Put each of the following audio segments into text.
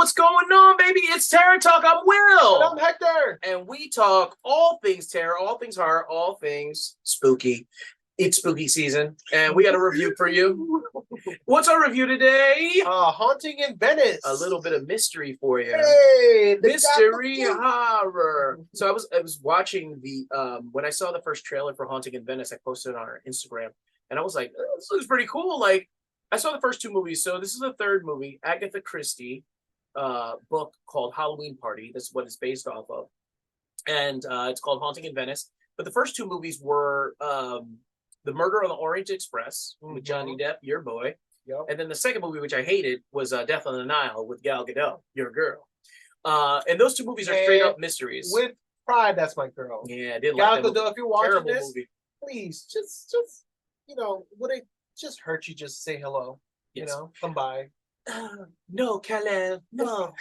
what's going on, baby? It's Terror Talk. I'm Will. And I'm Hector. And we talk all things terror, all things horror, all things spooky. It's spooky season, and we got a review for you. What's our review today? Haunting in Venice. A little bit of mystery for you. Hey, mystery horror. So I was watching the when I saw the first trailer for Haunting in Venice, I posted it on our Instagram, and I was like, oh, this looks pretty cool. Like, I saw the first two movies, so this is the third movie, Agatha Christie book called Halloween Party. That's what it's based off of, and it's called Haunting in Venice. But the first two movies were The Murder on the Orient Express with Johnny Depp, your boy. Yep. And then the second movie, which I hated, was Death on the Nile with Gal Gadot, your girl. And those two movies are straight up mysteries. With pride, that's my girl. Yeah, I did Gal like Gadot, if you're watching terrible this, movie. please, just would it just hurt you just say hello? Yes. You know, come by. No, Caleb, no.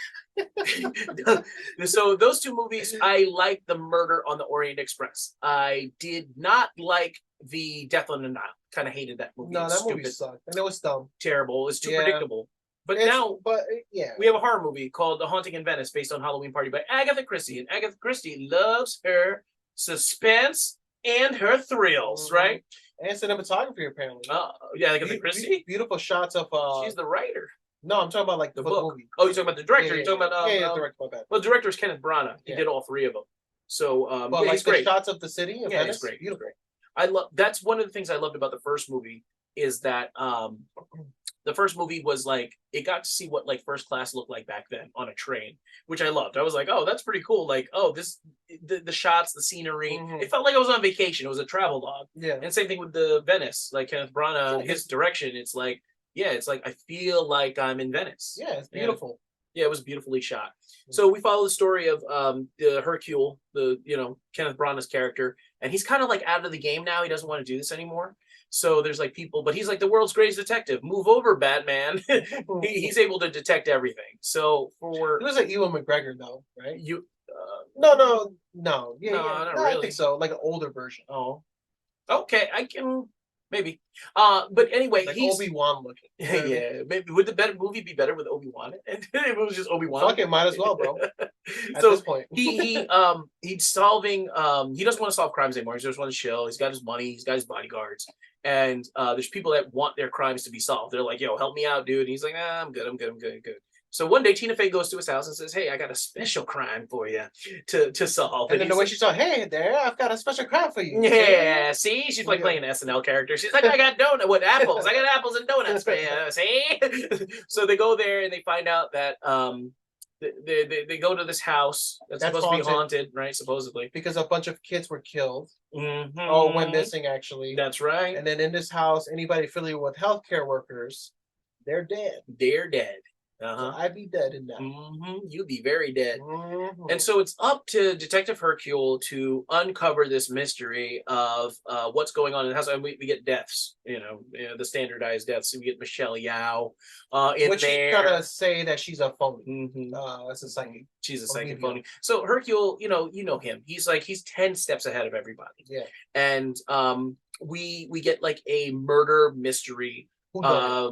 So those two movies, I liked The Murder on the Orient Express. I did not like the Death on the Nile. Kind of hated that movie. No, that movie sucked. And it was dumb. Terrible. It's too predictable. But yeah, we have a horror movie called The Haunting in Venice, based on Halloween Party by Agatha Christie. And Agatha Christie loves her suspense and her thrills, right? And cinematography, apparently. Yeah, Agatha Christie. Beautiful shots of. She's the writer. No, I'm talking about like the book. Movie. Oh, you're talking about the director. You're talking about director. My bad. Well, the director is Kenneth Branagh. He did all three of them. So, but like he's great. The shots of the city. Yeah, it's great. Beautiful. I love. That's one of the things I loved about the first movie is that the first movie was like it got to see what like first class looked like back then on a train, which I loved. I was like, oh, that's pretty cool. Like, oh, the shots, the scenery. It felt like I was on vacation. It was a travel log. Yeah. And same thing with the Venice, like Kenneth Branagh, his direction. It's like, yeah, it's like I feel like I'm in Venice. Yeah, it's beautiful. Yeah, it was beautifully shot. So we follow the story of the Hercule, Kenneth Branagh's character, and he's kind of like out of the game now. He doesn't want to do this anymore. So there's like people, but he's like the world's greatest detective. Move over, Batman. He's able to detect everything. So he was like Ewan McGregor, though, right? No. Not really. I think so. Like an older version. Oh, okay. I can. Maybe. But anyway, like he's Obi-Wan looking. Yeah. Maybe would the better movie be better with Obi-Wan? If it was just Obi-Wan. Fuck it, might as well, bro. At so this point. he's solving he doesn't want to solve crimes anymore. He just wants to chill. He's got his money, he's got his bodyguards. And there's people that want their crimes to be solved. They're like, yo, help me out, dude. And he's like, I'm good. So one day Tina Fey goes to his house and says, hey, I got a special crime for you to solve. And then the way she said, hey there, I've got a special crime for you. Yeah, see? She's like playing an SNL character. She's like, I got apples. I got apples and donuts for you. See? So they go there and they find out that they go to this house that's supposed to be haunted, right? Supposedly. Because a bunch of kids were killed. Oh, went missing, actually. That's right. And then in this house, anybody familiar with healthcare workers, they're dead. They're dead. So I'd be dead in that. You'd be very dead. And so it's up to Detective Hercule to uncover this mystery of what's going on in the house. And we get deaths, the standardized deaths. We get Michelle Yeoh Which there. Which gotta say that she's a phony. That's a psychic. She's a psychic phony. So Hercule, you know him. He's 10 steps ahead of everybody. Yeah. And we get like a murder mystery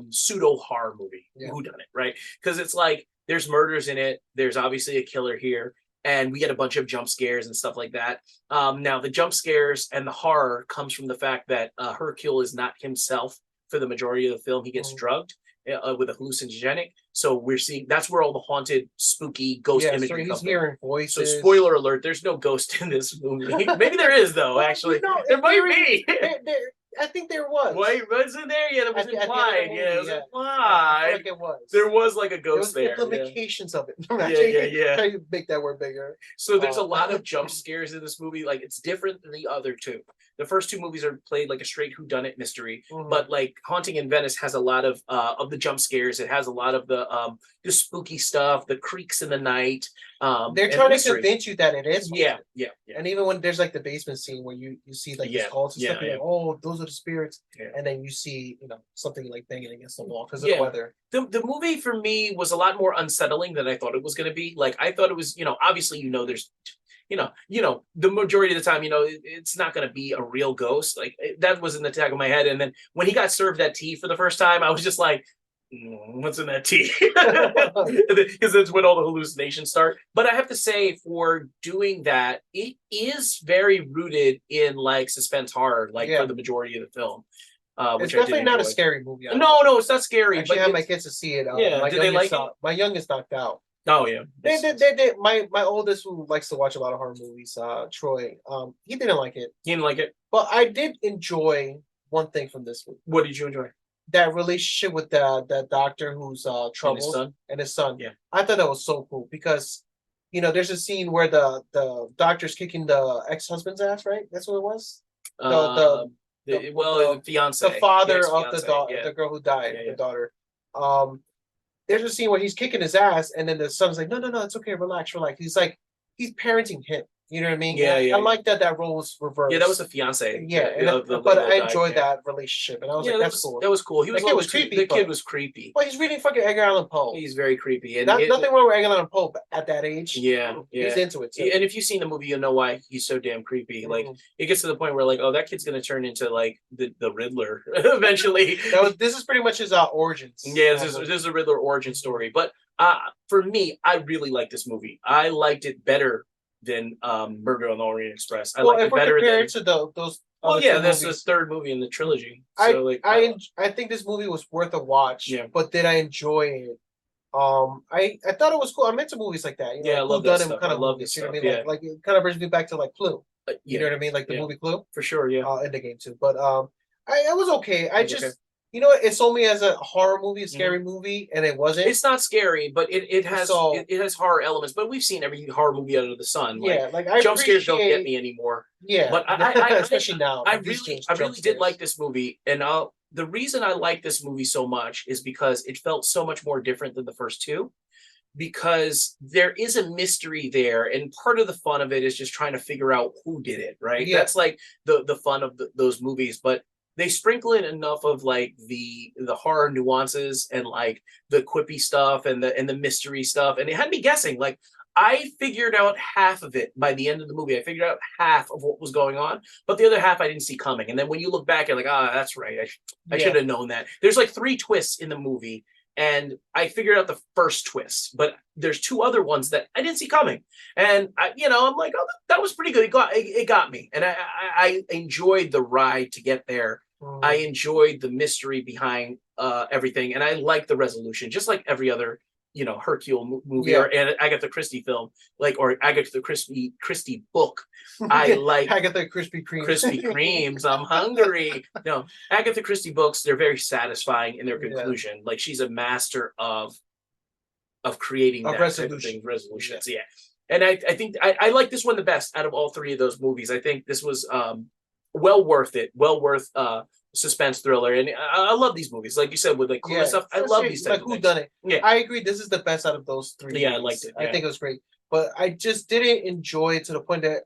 pseudo horror movie. Who done it, right? Because it's like there's murders in it, there's obviously a killer here, and we get a bunch of jump scares and stuff like that. Now the jump scares and the horror comes from the fact that Hercule is not himself for the majority of the film. He gets drugged with a hallucinogenic, so we're seeing that's where all the haunted spooky ghost imagery comes. So he's hearing voices. So spoiler alert, there's no ghost in this movie. Maybe there is though. Actually, there might be. I think there was. Wait, wasn't there? Yeah, it was implied. It was implied. Like it was. There was like a ghost there. The implications of it. Yeah. Try to make that word bigger. So there's a lot of jump scares in this movie. Like it's different than the other two. The first two movies are played like a straight whodunit mystery, but like Haunting in Venice has a lot of the jump scares. It has a lot of the spooky stuff, the creaks in the night. They're trying to convince you that it is. Yeah. And even when there's like the basement scene where you see like the skulls and stuff, you're like, oh, those are the spirits. And then you see, something like banging against the wall because of the weather. The movie for me was a lot more unsettling than I thought it was going to be. Like I thought it was, obviously, there's the majority of the time, it's not going to be a real ghost. Like that was in the back of my head. And then when he got served that tea for the first time, I was just like, What's in that tea? Because that's when all the hallucinations start. But I have to say, for doing that, it is very rooted in like suspense horror, like for the majority of the film. Which it's definitely not a scary movie. No, it's not scary. I actually had my kids to see it. Yeah, did they like it? My youngest knocked out. Oh yeah, they my oldest, who likes to watch a lot of horror movies, Troy, he didn't like it. He didn't like it, but I did enjoy one thing from this movie. What did you enjoy? That relationship with the doctor who's troubled and his son. Yeah, I thought that was so cool because, there's a scene where the doctor's kicking the ex-husband's ass, right? That's what it was. The fiance, the father of the girl who died, the daughter. There's a scene where he's kicking his ass, and then the son's like, no, it's okay, relax. He's like, he's parenting him. You know what I mean? Yeah. I like that role was reversed. Yeah, that was the fiance. Yeah, but I enjoyed that relationship, and I was like, that's cool. That was cool. He was creepy. The kid was creepy. Well, he's reading fucking Edgar Allan Poe. He's very creepy, and nothing wrong with Edgar Allan Poe, but at that age, he's into it too. And if you've seen the movie, you'll know why he's so damn creepy. Like it gets to the point where like, oh, that kid's gonna turn into like the Riddler eventually. This is pretty much his origins. Yeah, this is a Riddler origin story. But for me, I really like this movie. I liked it better than Murder on the Orient Express. I like it better than to those. Well, yeah, that's the third movie in the trilogy. So I think this movie was worth a watch. Yeah. But did I enjoy it? I thought it was cool. I'm into movies like that. I love that stuff. Kind of movies, you know what I mean? Like it kind of brings me back to like Clue. You know what I mean? Like the movie Clue. For sure, yeah. In the game too. But I was okay. It sold me as a horror movie, a scary movie, and it wasn't. It's not scary, but it has horror elements. But we've seen every horror movie under the sun. Jump scares don't get me anymore. Yeah, but especially now. I really did like this movie, and the reason I like this movie so much is because it felt so much more different than the first two. Because there is a mystery there, and part of the fun of it is just trying to figure out who did it. Right? Yeah. That's like the fun of those movies, but they sprinkle in enough of like the horror nuances and like the quippy stuff and the mystery stuff, and it had me guessing. Like I figured out half of it by the end of the movie. I figured out half of what was going on, but the other half I didn't see coming. And then when you look back, you're like, that's right. I should have known that. There's like 3 twists in the movie, and I figured out the first twist, but there's 2 other ones that I didn't see coming. And I'm like, oh, that was pretty good. It got me, and I enjoyed the ride to get there. I enjoyed the mystery behind everything, and I like the resolution, just like every other Hercule movie or Agatha Christie film, or Agatha Christie book. I like Agatha Krispy Kremes. I'm hungry. No, Agatha Christie books, they're very satisfying in their conclusion. Like she's a master of creating that type of thing, resolutions. Yeah. And I think I like this one the best out of all 3 of those movies. I think this was well worth it. Well worth suspense thriller, and I love these movies. Like you said, with like cool stuff. I love these types of things. Whodunit. Yeah, I agree. This is the best out of those 3. Yeah, movies. I liked it. I think it was great, but I just didn't enjoy it to the point that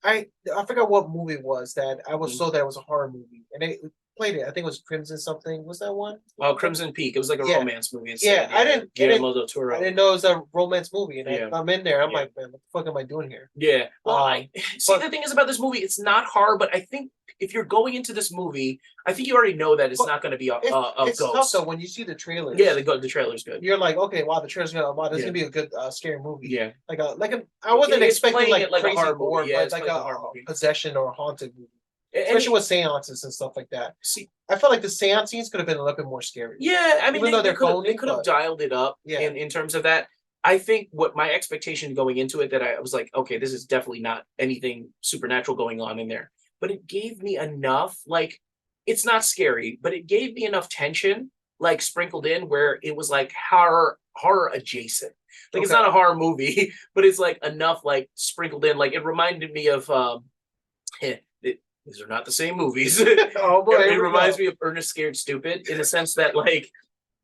I forgot what movie it was that I was told that it was a horror movie, and they played it. I think it was Crimson something. Was that one? Oh, Crimson Peak. It was like a romance movie. I didn't know it was a romance movie, and I'm in there. I'm like, man, what the fuck am I doing here? Yeah. Well, the thing is about this movie, it's not horror, but I think if you're going into this movie, I think you already know that it's not going to be a it's ghost. Tough though when you see the trailers. Yeah, the trailer's good. You're like, okay, wow, the trailer's good. Wow, this is gonna be a good scary movie. Yeah, I wasn't expecting like it crazy a horror gore, movie. Yeah, but like a possession or a haunted movie. And especially with seances and stuff like that. See, I felt like the seance scenes could have been a little bit more scary. Yeah, I mean, they could have dialed it up in terms of that. I think what my expectation going into it, that I was like, okay, this is definitely not anything supernatural going on in there. But it gave me enough, like, it's not scary, but it gave me enough tension, like, sprinkled in where it was like horror adjacent. Like, it's not a horror movie, but it's like enough, like, sprinkled in. Like, it reminded me of these are not the same movies. Oh boy, it reminds me of Ernest Scared Stupid in the sense that like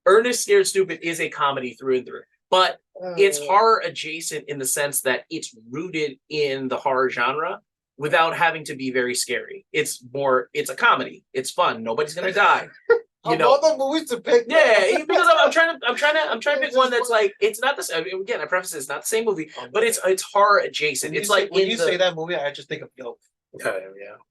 Ernest Scared Stupid is a comedy through and through, but it's horror adjacent in the sense that it's rooted in the horror genre without having to be very scary. It's a comedy. It's fun. Nobody's gonna die. All the movies to pick. Yeah, because I'm trying to pick one that's like it's not the same. Again, I preface it's not the same movie, but it's horror adjacent. It's like when you say that movie, I just think of Guilt.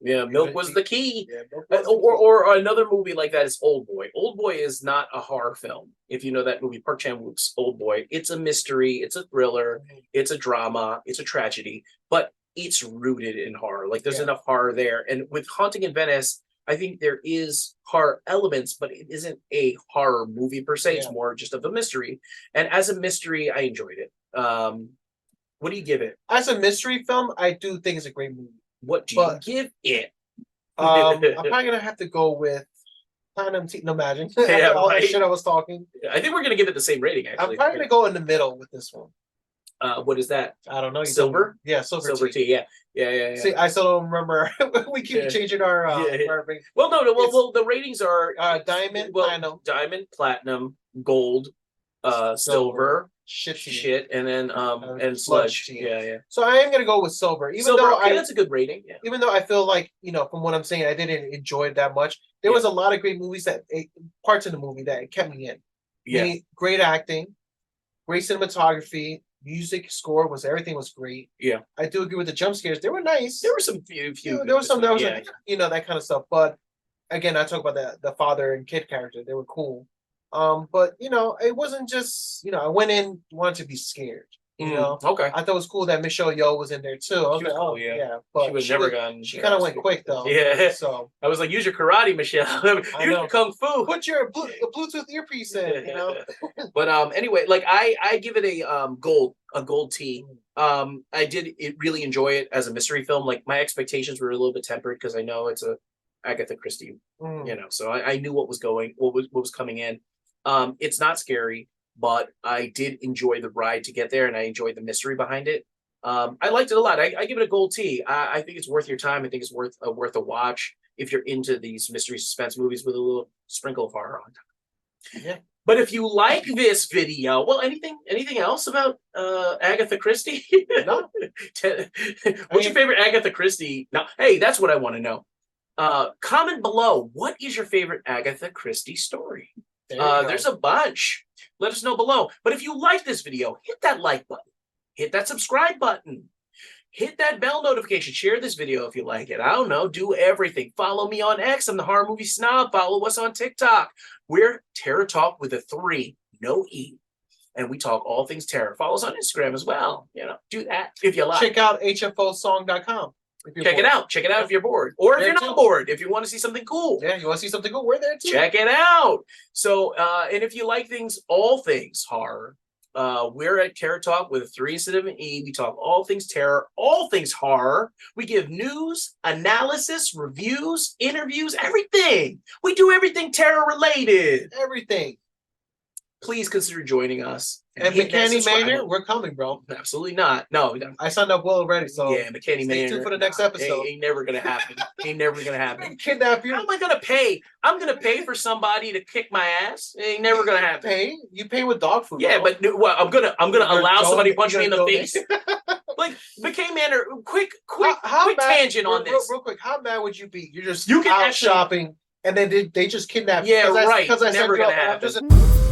Yeah. Milk was the key. Yeah, Or another movie like that is Old Boy. Old Boy is not a horror film. If you know that movie, Park Chan-wook's Old Boy, it's a mystery, it's a thriller, it's a drama, it's a tragedy, but it's rooted in horror. Like there's enough horror there. And with Haunting in Venice, I think there is horror elements, but it isn't a horror movie per se. It's more just of a mystery. And as a mystery, I enjoyed it. What do you give it? As a mystery film, I do think it's a great movie. What do you give it? I'm probably gonna have to go with Platinum T. No, imagine Yeah, all right? that shit I was talking. I think we're gonna give it the same rating. Actually, I'm probably gonna go in the middle with this one. What is that? I don't know. Silver? Yeah, silver tea. Yeah. See, I still don't remember. We keep changing our. Well, no. Well, the ratings are diamond, platinum, gold, silver, shit, and then and sludge. Yeah. So I am gonna go with silver, even though that's a good rating. Yeah. Even though I feel like from what I'm saying, I didn't enjoy it that much. There was a lot of great movies parts of the movie that kept me in. Yeah. Great acting, great cinematography. Music score everything was great. Yeah, I do agree with the jump scares. They were nice. There were some few. There was some that was like, that kind of stuff. But again, I talk about the father and kid character. They were cool. But it wasn't just I went in wanted to be scared. Okay. I thought it was cool that Michelle Yeoh was in there too. I was like, cool, yeah. But she was never gone. She kind of went quick though. Yeah. So I was like, use your karate, Michelle. Use your kung fu. Put your Bluetooth earpiece in. But anyway, like I give it a gold T. I did really enjoy it as a mystery film. Like my expectations were a little bit tempered because I know it's a Agatha Christie. So I knew what was coming in. It's not scary, but I did enjoy the ride to get there, and I enjoyed the mystery behind it. I liked it a lot. I give it a gold T. I think it's worth your time. I think it's worth a watch if you're into these mystery suspense movies with a little sprinkle of horror on top. Yeah. But if you like this video, well, anything else about Agatha Christie? No. What's your favorite Agatha Christie? Now, hey, that's what I want to know. Comment below. What is your favorite Agatha Christie story? There's a bunch. Let us know below. But if you like this video, hit that like button. Hit that subscribe button. Hit that bell notification. Share this video if you like it. I don't know. Do everything. Follow me on X. I'm the Horror Movie Snob. Follow us on TikTok. We're Terror Talk with a 3, no E. And we talk all things terror. Follow us on Instagram as well. Do that if you like. Check out hfosong.com. Check it out. Check it out if you're bored. Or if you're not bored. If you want to see something cool. Yeah, you want to see something cool? We're there too. Check it out. So, and if you like all things horror, we're at Terror Talk with a 3 instead of an E. We talk all things terror, all things horror. We give news, analysis, reviews, interviews, everything. We do everything terror related. Everything. Please consider joining us. And McKinney Manor, we're coming, bro. Absolutely not. No. I signed up well already, so yeah, McKinney Manor. Stay tuned for the next episode. Ain't never gonna happen. Ain't never gonna happen. Kidnap you. How am I gonna pay? I'm gonna pay for somebody to kick my ass. Ain't never gonna happen. You pay with dog food. Yeah, bro. but well, I'm gonna allow somebody to punch me in the face. Like McKinney Manor. Quick tangent on this. Real quick. How mad would you be? You out shopping, and then they just kidnap you. Yeah, right. Because I never said gonna happen.